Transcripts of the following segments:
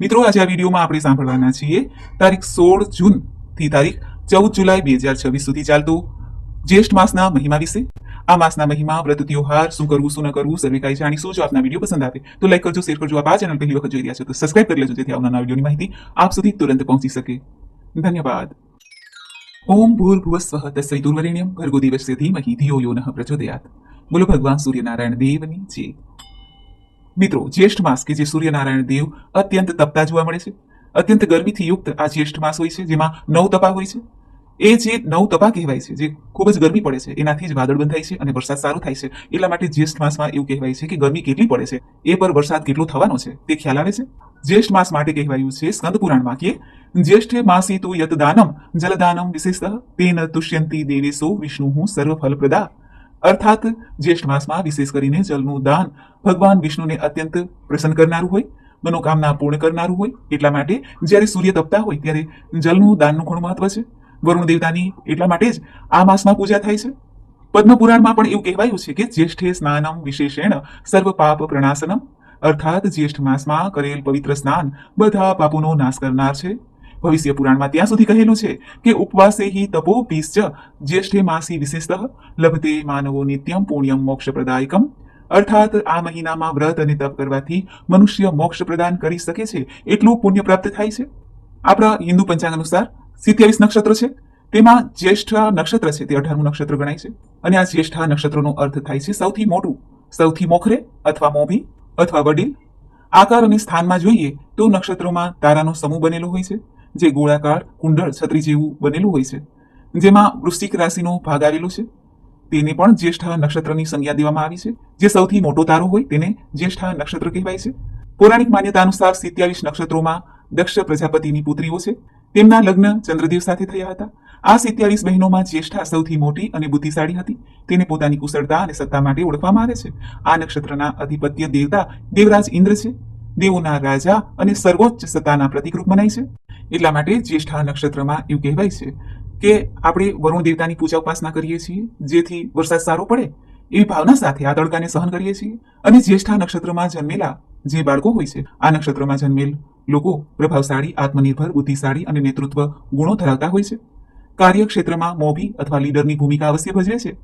મિત્રો, આજે આ વિડીયોમાં આપણે સાંભળવાના છીએ તારીખ 16 જૂન થી તારીખ 14 જુલાઈ 2026 સુધી ચાલતું જ્યેષ્ઠ માસના મહિમા વિશે. આ માસના મહિમા, વ્રત, ત્યોહાર, શું કરવું શું ન કરવું સર્વે કાંઈ જાણીશું. જો આપના વિડીયો પસંદ આવે તો લાઈક કરજો, શેર કરજો. આ ચેનલ પહેલી વખત જોઈ રહ્યા છો તો સબસ્ક્રાઇબ કરી લેજો, જેથી આવનારા વિડીયોની માહિતી આપ સુધી તુરંત પહોંચી શકે. ધન્યવાદ. ઓમ ભૂર્ભુવસ્વઃ તત્સવિતુર્વરેણ્યં ભર્ગો દેવસ્ય ધીમહિ ધિયો યો નઃ પ્રચોદયાત. બોલો ભગવાન સૂર્યનારાયણ દેવની જય. મિત્રો, જ્યેષ્ઠ માસ કે જે સૂર્યનારાયણ દેવ અત્યંત તપતા જોવા મળે છે, અત્યંત ગરમીથી યુક્ત આ જ્યેષ્ઠ માસ હોય છે, જેમાં 9 તપા હોય છે. એ જે 9 તપા કહેવાય છે, જે ખૂબ જ ગરમી પડે છે, એનાથી જ વાદળ બંધાય છે અને વરસાદ સારો થાય છે. એટલા માટે જ્યેષ્ઠ માસમાં એવું કહેવાય છે કે ગરમી કેટલી પડે છે એ પર વરસાદ કેટલો થવાનો છે તે ખ્યાલ આવે છે. જ્યેષ્ઠ માસ માટે કહેવાયું છે સ્કંદ પુરાણમાં કે જ્યેષ્ઠે માસી તુ યત દાનમ જલદાનમ વિશેષતઃ તેન તુષ્યંતી દેવેશો વિષ્ણુ સર્વફલપ્રદા. અર્થાત જ્યેષ્ઠ માસમાં વિશેષ કરીને જલનું દાન ભગવાન વિષ્ણુને અત્યંત પ્રસન્ન કરનારું હોય, મનોકામના પૂર્ણ કરનારું હોય. એટલા માટે જ્યારે સૂર્ય તપતા હોય ત્યારે જલનું દાનનું ઘણું મહત્વ છે. વરુણ દેવતાની એટલા માટે જ આ માસમાં પૂજા થાય છે. પદ્મ પુરાણમાં પણ એવું કહેવાયું છે કે જ્યેષ્ઠે સ્નાનમ વિશેષેણ સર્વ પાપ પ્રણાસનમ. અર્થાત જ્યેષ્ઠ માસમાં કરેલ પવિત્ર સ્નાન બધા પાપોનો નાશ કરનાર છે. ભવિષ્ય પુરાણમાં ત્યાં સુધી કહેલું છે કે ઉપવાસે હિ તપોપીશ્ચ જ્યેષ્ઠે માસી વિશેષતઃ લભતે માનવો નિત્યમ પુણ્યમ મોક્ષપ્રદાયકમ. અર્થાત આ મહિનામાં વ્રત અને તપ કરવાથી મનુષ્ય મોક્ષ પ્રદાન કરી શકે છે, એટલું પુણ્ય પ્રાપ્ત થાય છે. આપણા હિન્દુ પંચાંગ અનુસાર 27 નક્ષત્ર છે, તેમાં જ્યેષ્ઠ નક્ષત્ર છે તે 18મું નક્ષત્ર ગણાય છે. અને આ જ્યેષ્ઠ નક્ષત્રનો અર્થ થાય છે સૌથી મોટું, સૌથી મોખરે અથવા મોભી અથવા વડીલ. આકાર અને સ્થાનમાં જોઈએ તો નક્ષત્રોમાં તારાનો સમૂહ બનેલો હોય છે, જે ગોળાકાર કુંડળ છત્રી જેવું બનેલું હોય છે, જેમાં વૃશ્ચિક રાશિનો ભાગ આવેલો છે. તેને પણ જ્યેષ્ઠ નક્ષત્રની સંજ્ઞા દેવામાં આવી છે. જે સૌથી મોટો તારો હોય તેને જ્યેષ્ઠ નક્ષત્ર કહેવાય છે. પૌરાણિક માન્યતા અનુસાર 27 નક્ષત્રોમાં દક્ષ પ્રજાપતિની પુત્રીઓ છે. તેમના લગ્ન ચંદ્રદેવ સાથે થયા હતા. આ 27 બહેનોમાં જ્યેષ્ઠા સૌથી મોટી અને બુદ્ધિશાળી હતી. તેને પોતાની કુશળતા અને સત્તા માટે ઓળખવામાં આવે છે. આ નક્ષત્રના અધિપત્ય દેવતા દેવરાજ ઇન્દ્ર છે. દેવોના રાજા અને સર્વોચ્ચ સત્તાના પ્રતિકરૂપ મનાય છે. એટલા માટે જ્યેષ્ઠા નક્ષત્રમાં એવું કહેવાય છે કે આપણે વરુણ દેવતાની પૂજા ઉપાસના કરીએ છીએ, જેથી વરસાદ સારો પડે એવી ભાવના સાથે આ તડકાને સહન કરીએ છીએ. અને જ્યેષ્ઠા નક્ષત્રમાં જન્મેલા જે બાળકો હોય છે, આ નક્ષત્રમાં જન્મેલ લોકો પ્રભાવશાળી, આત્મનિર્ભર, બુદ્ધિશાળી અને નેતૃત્વ ગુણો ધરાવતા હોય છે. કાર્યક્ષેત્રમાં મોભી અથવા લીડરની ભૂમિકા અવશ્ય ભજવે છે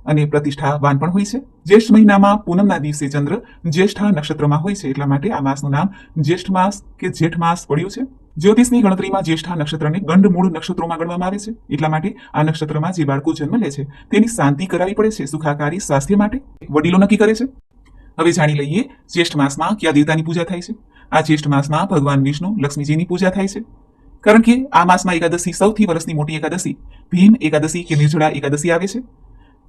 અને પ્રતિષ્ઠાવાન પણ હોય છે. જ્યેષ્ઠ મહિનામાં પૂનમના દિવસે ચંદ્ર જ્યેષ્ઠા નક્ષત્રમાં હોય છે. એટલા માટે આ માસનું નામ જ્યેષ્ઠ માસ કે જેઠ માસ પડ્યું છે. જ્યોતિષની ગણતરીમાં જ્યેષ્ઠા નક્ષત્રને ગંડમૂળ નક્ષત્રોમાં ગણવામાં આવે છે. એટલા માટે આ નક્ષત્રમાં જે બાળકો જન્મ લે છે તેની શાંતિ કરાવી પડે છે, સુખાકારી સ્વાસ્થ્ય માટે વડીલો નક્કી કરે છે. હવે જાણી લઈએ જ્યેષ્ઠ માસમાં કયા દેવતાની પૂજા થાય છે. આ જ્યેષ્ઠ માસમાં ભગવાન વિષ્ણુ, લક્ષ્મીજીની પૂજા થાય છે. કારણ કે આ માસમાં એકાદશી, સૌથી વર્ષની મોટી એકાદશી ભીમ એકાદશી કે નિર્જળા એકાદશી આવે છે,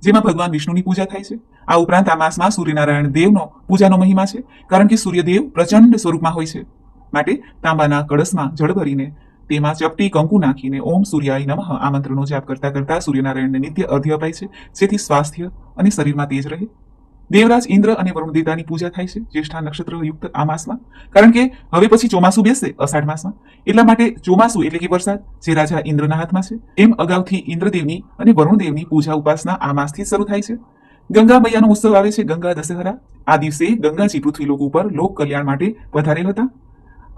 જેમાં ભગવાન વિષ્ણુની પૂજા થાય છે. આ ઉપરાંત આ માસમાં સૂર્યનારાયણ દેવનો પૂજાનો મહિમા છે. કારણ કે સૂર્યદેવ પ્રચંડ સ્વરૂપમાં હોય છે. માટે તાંબાના કળશમાં જળ ભરીને તેમાં ચપટી કંકુ નાખીને ઓમ સૂર્યાય નમઃ આ મંત્રનો જાપ કરતા કરતા સૂર્યનારાયણને નિત્ય અર્ઘ્ય અપાય છે, જેથી સ્વાસ્થ્ય અને શરીરમાં તેજ રહે. દેવરાજ ઇન્દ્ર અને વરુણ દેવતાની પૂજા થાય છે જ્યેષ્ઠા નક્ષત્ર યુક્ત આ માસમાં. કારણ કે હવે પછી ચોમાસું બેસશે અષાઢ માસમાં. એટલા માટે ચોમાસું એટલે કે વરસાદ જે રાજા ઇન્દ્રના હાથમાં છે, એમ અગાઉથી ઇન્દ્રદેવની અને વરુણદેવની પૂજા ઉપાસના આ માસથી શરૂ થાય છે. ગંગા મૈયાનો ઉત્સવ આવે છે, ગંગા દશહરા. આ દિવસે ગંગાજી પૃથ્વી લોક ઉપર લોક કલ્યાણ માટે પધારેલ હતા.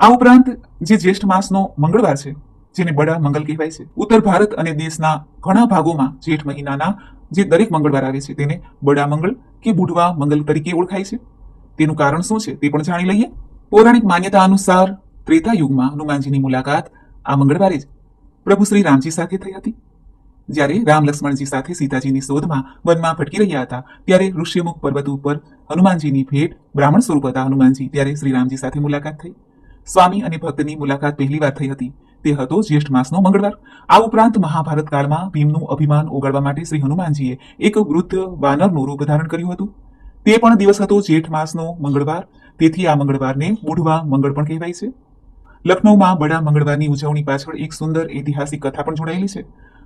આ ઉપરાંત જે જ્યેષ્ઠ માસનો મંગળવાર છે, જેને બડા મંગલ કહેવાય છે, ઉત્તર ભારત અને દેશના ઘણા ભાગોમાં જેઠ મહિનાના જે દરેક મંગળવાર આવે છે તેને બડા મંગળ કે બુઢવા મંગલ તરીકે ઓળખાય છે. તેનું કારણ શું છે તે પણ જાણી લઈએ. પૌરાણિક માન્યતા અનુસાર ત્રેતા યુગમાં હનુમાનજીની મુલાકાત આ મંગળવારે જ પ્રભુ શ્રી રામજી સાથે થઈ હતી. જ્યારે રામ લક્ષ્મણજી સાથે સીતાજીની શોધમાં વનમાં ભટકી રહ્યા હતા, ત્યારે ઋષ્યમુખ પર્વત ઉપર હનુમાનજીની ભેટ બ્રાહ્મણ સ્વરૂપ હતા હનુમાનજી, ત્યારે શ્રી રામજી સાથે મુલાકાત થઈ. સ્વામી અને ભક્તની મુલાકાત પહેલી વાર થઈ હતી. તે હતો જ્યેષ્ઠ માસનો મંગળવાર. આ ઉપરાંત મહાભારત કાળમાં ભીમનું અભિમાન ઓગાળવા માટે શ્રી હનુમાનજીએ એક વૃદ્ધ વાનરનું રૂપ ધારણ કર્યું હતું. તે પણ દિવસ હતો જેઠ માસનો મંગળવાર. તેથી આ મંગળવારને બુઢવા મંગળ પણ કહેવાય છે. લખનૌમાં બડા મંગળવારની ઉજવણી પાછળ એક સુંદર ઐતિહાસિક કથા પણ જોડાયેલી છે.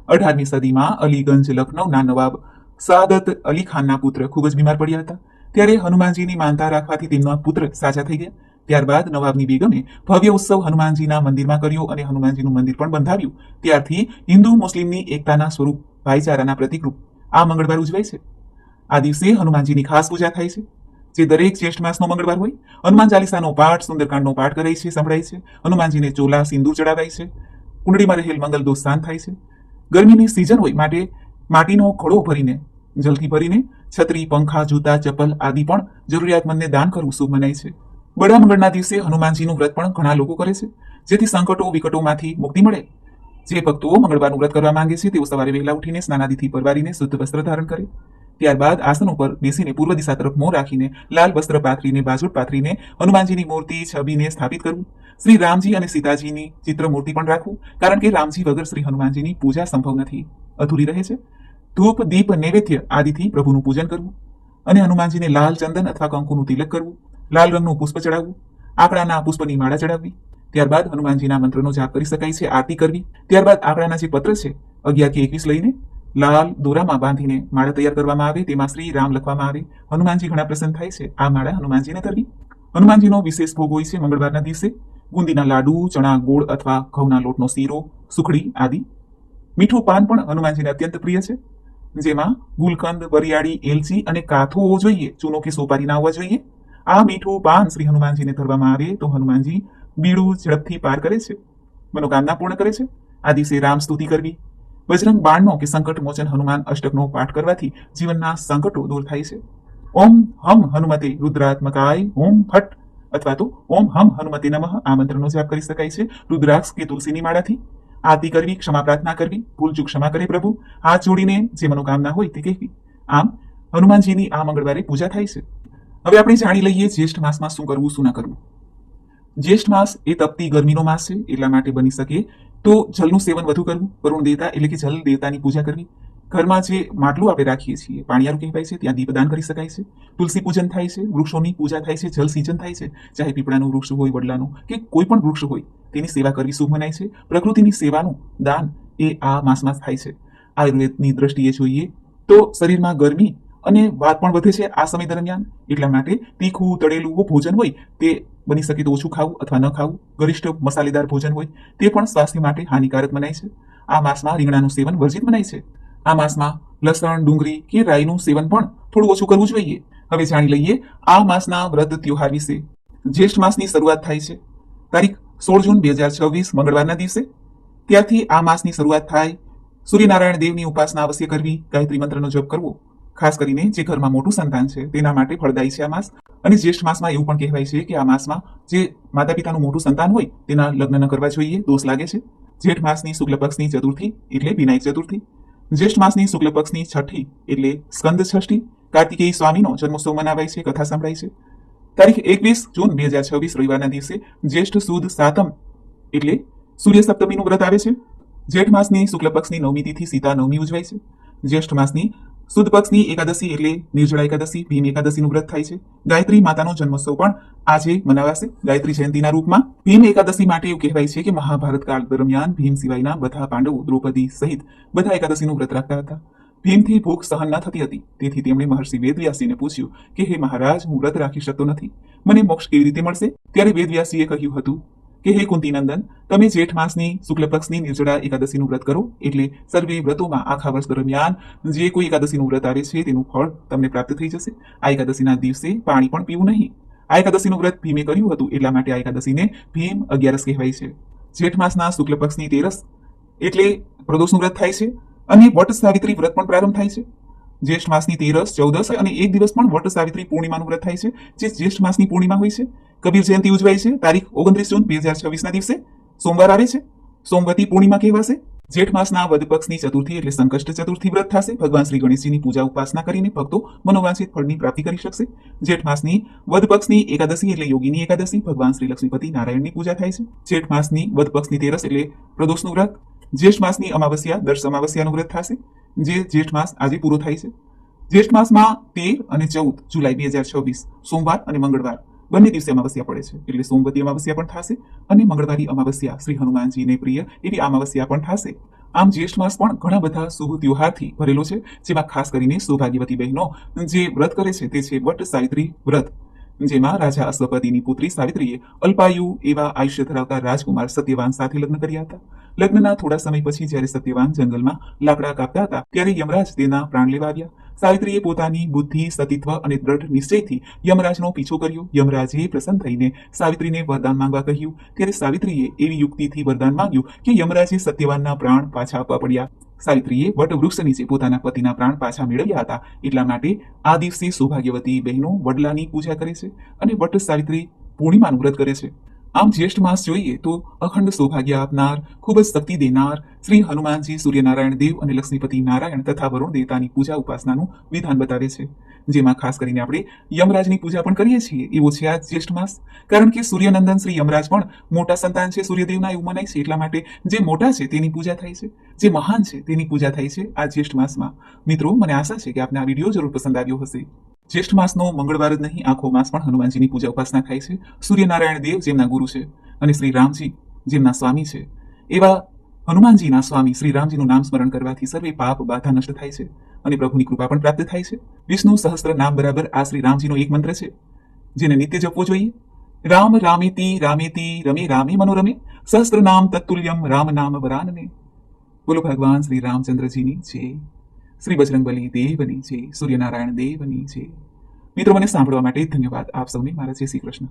18મી સદીમાં અલીગંજ લખનૌના નવાબ સાદત અલી ખાનના પુત્ર ખૂબ જ બીમાર પડ્યા હતા. ત્યારે હનુમાનજીની માનતા રાખવાથી તેમના પુત્ર સાજા થઈ ગયા. ત્યારબાદ નવાબની બેગમે ભવ્ય ઉત્સવ હનુમાનજીના મંદિરમાં કર્યો અને હનુમાનજીનું મંદિર પણ બંધાવ્યું. ત્યારથી હિન્દુ મુસ્લિમની એકતાના સ્વરૂપ, ભાઈચારાના પ્રતિકરૂપ આ મંગળવાર ઉજવાય છે. આ દિવસે હનુમાનજીની ખાસ પૂજા થાય છે. જે દરેક જ્યેષ્ઠ માસનો મંગળવાર હોય હનુમાન ચાલીસાનો પાઠ, સુંદરકાંડનો પાઠ કરાય છે, સંભળાય છે, હનુમાનજીને ચોલા સિંદૂર ચડાવાય છે, કુંડળીમાં રહેલ મંગલ દોષ શાંત થાય છે. ગરમીની સિઝન હોય માટે માટીનો ઘડો ભરીને, જલથી ભરીને છત્રી, પંખા, જૂતા, ચપ્પલ આદિ પણ જરૂરિયાતમંદને દાન કરવું શુભ મનાય છે. બડા મંગળના દિવસે હનુમાનજીનું વ્રત પણ ઘણા લોકો કરે છે, જેથી સંકટો વિકટોમાંથી મુક્તિ મળે. જે ભક્તો મંગળવારનું વ્રત કરવા માંગે છે તેઓ સવારે વહેલા ઉઠીને સ્નાનાદિથી પરવારીને શુદ્ધ વસ્ત્ર ધારણ કરે. ત્યારબાદ આસન ઉપર બેસીને પૂર્વ દિશા તરફ મોં રાખીને લાલ વસ્ત્ર પાથરીને બાજુટ પાથરીને હનુમાનજીની મૂર્તિ છબીને સ્થાપિત કરવું. શ્રી રામજી અને સીતાજીની ચિત્ર મૂર્તિ પણ રાખવું, કારણ કે રામજી વગર શ્રી હનુમાનજીની પૂજા સંભવ નથી, અધૂરી રહે છે. ધૂપ, દીપ, નૈવેદ્ય આદિથી પ્રભુનું પૂજન કરવું અને હનુમાનજીને લાલ ચંદન અથવા કંકુનું તિલક કરવું, લાલ રંગનું પુષ્પ ચડાવવું, આકડાના પુષ્પની માળા ચડાવવી. ત્યારબાદ હનુમાનજીના મંત્રનો જાપ કરી શકાય છે, આરતી કરવી. ત્યારબાદ આકડાના જે પત્ર છે 11 થી 21 લઈને લાલ દોરામાં બાંધીને માળા તૈયાર કરવામાં આવે, તેમાં શ્રી રામ લખવામાં આવે. હનુમાનજી ઘણા પ્રસન્ન થાય છે. આ માળા હનુમાનજીને ધરવી. હનુમાનજીનો વિશેષ ભોગ હોય છે મંગળવારના દિવસે બુંદીના લાડુ, ચણા ગોળ અથવા ઘઉંના લોટનો શીરો, સુખડી આદિ. મીઠું પાન પણ હનુમાનજીને અત્યંત પ્રિય છે, જેમાં ગુલકંદ, વરિયાળી, એલચી અને કાથો હોવો જોઈએ, ચૂનો કે સોપારી ના હોવા જોઈએ. આ મીઠું પાન શ્રી હનુમાનજીને ધરવામાં આવે તો હનુમાનજી બીડું ઝડપથી પાર કરે છે, મનોકામના પૂર્ણ કરે છે. આ દિવસે રામ સ્તુતિ કરવી, બજરંગ બાણનો કે સંકટ મોચન હનુમાન અષ્ટકનો પાઠ કરવાથી જીવનના સંકટો દૂર થાય છે. ઓમ હમ હનુમતે રુદ્રાત્મકાય ઓમ ફટ અથવા તો ઓમ હમ હનુમતે નમઃ આ મંત્રનો જાપ કરી શકાય છે રુદ્રાક્ષ કે તુલસીની માળાથી. આરતી કરવી, ક્ષમા પ્રાર્થના કરવી, ભૂલચૂક ક્ષમા કરે પ્રભુ, હાથ જોડીને જે મનોકામના હોય તે કહેવી. આમ હનુમાનજીની આ મંગળવારે પૂજા થાય છે. હવે આપણે જાણી લઈએ જ્યેષ્ઠ માસમાં શું કરવું, શું ન કરવું. જ્યેષ્ઠ માસ એ તપતી ગરમીનો માસ છે, એટલા માટે બની શકે તો જલનું સેવન વધુ કરવું, વરુણ દેવતા એટલે કે જલ દેવતાની પૂજા કરવી. ઘરમાં જે માટલું આપણે રાખીએ છીએ પાણિયારું કહેવાય છે, ત્યાં દીપદાન કરી શકાય છે. તુલસી પૂજન થાય છે, વૃક્ષોની પૂજા થાય છે, જલ સિંચન થાય છે, ચાહે પીપળાનું વૃક્ષ હોય, વડલાનું કે કોઈ પણ વૃક્ષ હોય તેની સેવા કરવી શુભ મનાય છે. પ્રકૃતિની સેવાનું દાન એ આ માસમાં થાય છે. આયુર્વેદની દ્રષ્ટિએ જોઈએ તો શરીરમાં ગરમી અને વાત પણ વધે છે આ સમય દરમિયાન, એટલા માટે તીખું તળેલું ભોજન હોય તે બની શકે તો ઓછું ખાવું અથવા ન ખાવું. ગરિષ્ઠ મસાલેદાર ભોજન હોય તે પણ સ્વાસ્થ્ય માટે હાનિકારક મનાય છે. આ માસમાં રીંગણાનું સેવન વર્જિત મનાય છે. આ માસમાં લસણ, ડુંગળી કે રાઈનું સેવન પણ થોડું ઓછું કરવું જોઈએ. હવે જાણી લઈએ આ માસના વ્રત ત્યોહાર વિશે. જ્યેષ્ઠ માસની શરૂઆત થાય છે તારીખ 16 જૂન 2026 મંગળવારના દિવસે. ત્યારથી આ માસની શરૂઆત થાય. સૂર્યનારાયણ દેવની ઉપાસના અવશ્ય કરવી, ગાયત્રી મંત્રનો જપ કરવો. ખાસ કરીને જે ઘરમાં મોટું સંતાન છે તેના માટે ફળદાયી છે આ માસ. અને જ્યેષ્ઠ માસમાં એવું પણ કહેવાય છે કે આ માસમાં જે માતા પિતાનું મોટું સંતાન હોય તેના લગ્ન ન કરવા જોઈએ, દોષ લાગે છે. જેઠ માસની શુક્લ પક્ષની ચતુર્થી એટલે વિનાયક ચતુર્થી, જ્યેષ્ઠ માસની શુક્લ પક્ષની છઠ્ઠી એટલે સ્કંદ ષષ્ઠી, કાર્તિકેય સ્વામીનો જન્મોત્સવ મનાવાય છે, કથા સંભળાય છે. તારીખ 21 જૂન 2026 રવિવારના દિવસે જ્યેષ્ઠ સુદ સાતમ એટલે સૂર્ય સપ્તમીનું વ્રત આવે છે. જેઠ માસની શુક્લ પક્ષની નવમી તિથિ સીતા નવમી ઉજવાય છે. જ્યેષ્ઠ માસની સુદ પક્ષની એકાદશી એટલે નિર્જળા એકાદશી, ભીમ એકાદશીનું વ્રત થાય છે. ગાયત્રી માતાનો જન્મોત્સવ પણ આજે મનાવાશે ગાયત્રી જયંતિના રૂપમાં. ભીમ એકાદશી માટે એવું કહેવાય છે કે મહાભારત કાળ દરમિયાન ભીમ સિવાયના બધા પાંડવો, દ્રૌપદી સહિત બધા એકાદશીનું વ્રત રાખતા હતા. ભીમથી ભૂખ સહન ન થતી હતી, તેથી તેમણે મહર્ષિ વેદવ્યાસજીને પૂછ્યું કે હે મહારાજ, હું વ્રત રાખી શકતો નથી, મને મોક્ષ કેવી રીતે મળશે? ત્યારે વેદવ્યાસજીએ કહ્યું હતું કે હે કુંતીનંદન, તમે જેઠ માસની શુક્લ પક્ષની નિર્જળા એકાદશીનું વ્રત કરો, એટલે સર્વે વ્રતોમાં આખા વર્ષ દરમિયાન જે કોઈ એકાદશીનું વ્રત આવે છે તેનું ફળ તમને પ્રાપ્ત થઈ જશે. આ એકાદશીના દિવસે પાણી પણ પીવું નહીં. આ એકાદશીનું વ્રત ભીમે કર્યું હતું, એટલા માટે આ એકાદશીને ભીમ 11 કહેવાય છે. જેઠ માસના શુક્લ પક્ષની 13 એટલે પ્રદોષનું વ્રત થાય છે અને વટ સાવિત્રી વ્રત પણ પ્રારંભ થાય છે. જ્યેષ્ઠ માસની 13, 14 અને એક દિવસ પણ વટ સાવિત્રી પૂર્ણિમાનું વ્રત થાય છે, જે જ્યેષ્ઠ માસની પૂર્ણિમા હોય છે. કબીર જયંતિ ઉજવાય છે તારીખ 29 જૂન 2026ના દિવસે, સોમવાર આવે છે, સોમવતી પૂર્ણિમા કહેવાશે. જેઠ માસના વદ પક્ષની ચતુર્થી એટલે સંકષ્ટ ચતુર્થી વ્રત થશે. ભગવાન શ્રી ગણેશજીની પૂજા ઉપાસના કરીને ભક્તો મનોવાંછિત ફળની પ્રાપ્તિ કરી શકશે. જેઠ માસની વદ પક્ષની એકાદશી એટલે યોગીની એકાદશી, ભગવાન શ્રી લક્ષ્મીપતિ નારાયણની પૂજા થાય છે. જેઠ માસની વદ પક્ષની 13 એટલે પ્રદોષનું વ્રત. જ્યેષ્ઠ માસની અમાવસ્યા દર્શ અમાવસ્યાનું વ્રત થશે, જે જેઠ માસ આજે પૂરો થાય છે. જ્યેષ્ઠ માસમાં 13 અને 14 જુલાઈ 2026 સોમવાર અને મંગળવાર બંને દિવસે અમાવસ્યા પડે છે, એટલે સોમવતી અમાવસ્યા પણ થશે અને મંગળવારી અમાવસ્યા શ્રી હનુમાનજીને પ્રિય એવી અમાવસ્યા પણ થશે. આમ જ્યેષ્ઠ માસ પણ ઘણા બધા શુભ ત્યોહારથી ભરેલો છે, જેમાં ખાસ કરીને સૌભાગ્યવતી બહેનો જે વ્રત કરે છે તે છે વટ સાવિત્રી વ્રત, જેમાં રાજા અશ્વપતિની પુત્રી સાવિત્રીએ અલ્પાયુ એવા આયુષ્ય ધરાવતા રાજકુમાર સત્યવાન સાથે લગ્ન કર્યા હતા. લગ્નના થોડા સમય પછી જ્યારે સત્યવાન જંગલમાં લાકડા કાપતા હતા ત્યારે યમરાજ તેના પ્રાણ લેવા આવ્યા. સાવિત્રીએ પોતાની બુદ્ધિ, સતીત્વ અને દ્રઢ નિશ્ચયથી યમરાજનો પીછો કર્યો. યમરાજે પ્રસન્ન થઈને સાવિત્રીને વરદાન માંગવા કહ્યું. ત્યારે સાવિત્રીએ એવી યુક્તિથી વરદાન માંગ્યું કે યમરાજે સત્યવાનના પ્રાણ પાછા આપવા પડ્યા. સાવિત્રીએ વટવૃક્ષ નીચે પોતાના પતિના પ્રાણ પાછા મેળવ્યા હતા. એટલા માટે આ દિવસે સૌભાગ્યવતી બહેનો વડલાની પૂજા કરે છે અને વટ સાવિત્રી પૂર્ણિમાનું વ્રત કરે છે. આમ જ્યેષ્ઠ માસ જોઈએ તો અખંડ સૌભાગ્ય આપનાર, ખૂબ જ શક્તિ દેનાર શ્રી હનુમાનજી, સૂર્યનારાયણ દેવ અને લક્ષ્મીપતિ નારાયણ તથા વરુણ દેવતાની પૂજા ઉપાસનાનું વિધાન બતાવે છે. જેમાં ખાસ કરીને આપણે યમરાજની પૂજા પણ કરીએ છીએ. એવો છે આ જ્યેષ્ઠ માસ. કારણ કે સૂર્યનંદન શ્રી યમરાજ પણ મોટા સંતાન છે સૂર્યદેવના, એવું મનાય છે. એટલા માટે જે મોટા છે તેની પૂજા થાય છે, જે મહાન છે તેની પૂજા થાય છે આ જ્યેષ્ઠ માસમાં. મિત્રો, મને આશા છે કે આપને આ વિડીયો જરૂર પસંદ આવ્યો હશે. જ્યેષ્ઠ માસનો મંગળવાર જ નહીં, આખો માસ પણ હનુમાનજીની પૂજા ઉપાસના થાય છે. સૂર્યનારાયણ દેવ જેમના ગુરુ છે અને શ્રી રામજી જેમના સ્વામી છે, એવા હનુમાનજીના સ્વામી શ્રી રામજીનું નામ સ્મરણ કરવાથી સર્વે પાપ બાધા નષ્ટ થાય છે અને પ્રભુની કૃપા પણ પ્રાપ્ત થાય છે. વિષ્ણુ સહસ્ત્ર નામ બરાબર આ શ્રી રામજીનો એક મંત્ર છે જેને નિત્ય જપવો જોઈએ. રામ રામેતિ રામેતિ રમે રામે મનોરમે સહસ્ત્ર નામ તત્તુલ્યમ રામ નામ વરાનને. બોલો ભગવાન શ્રી રામચંદ્રજીની જય. શ્રી બજરંગબલી દેવની જય. સૂર્યનારાયણ દેવની જય. મિત્રો, મને સાંભળવા માટે ધન્યવાદ. આપ સૌને મારા જય શ્રી કૃષ્ણ.